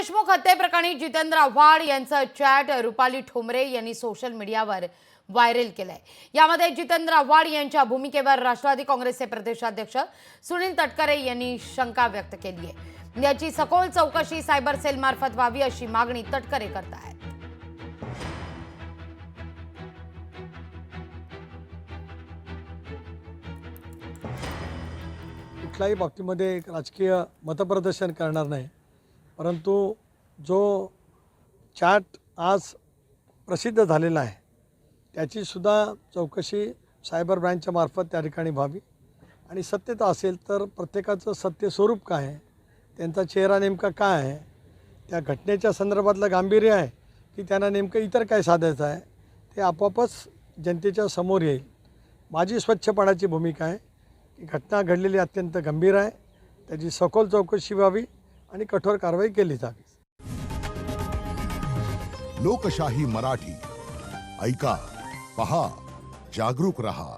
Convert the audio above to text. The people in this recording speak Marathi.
देशमुख हत्येप्रकरणी जितेंद्र आव्हाड यांचं चॅट रुपाली ठोंबरे यांनी सोशल मीडियावर व्हायरल केलंय। यामध्ये जितेंद्र आव्हाड यांच्या भूमिकेवर राष्ट्रवादी काँग्रेसचे प्रदेशाध्यक्ष सुनील तटकरे यांनी शंका व्यक्त केली आहे। याची सखोल चौकशी सायबर सेल मार्फत व्हावी अशी मागणी तटकरे करतायत। कुठल्याही बाबतीमध्ये एक राजकीय मतप्रदर्शन करणार नाही, परंतु जो चॅट आज प्रसिद्ध झालेला आहे त्याची सुद्धा चौकशी सायबर ब्रँचच्या मार्फत त्या ठिकाणी व्हावी आणि सत्यता असेल तर प्रत्येकाचं सत्य स्वरूप काय आहे, त्यांचा चेहरा नेमका काय आहे, त्या घटनेच्या संदर्भातलं गांभीर्य आहे की त्यांना नेमकं इतर काय साधायचं आहे ते आपोआपच जनतेच्या समोर येईल। माझी स्वच्छपणाची भूमिका आहे की घटना घडलेली अत्यंत गंभीर आहे, त्याची सखोल चौकशी व्हावी आणि कठोर कारवाई केली जावी। लोकशाही मराठी ऐका, पहा, जागरूक रहा।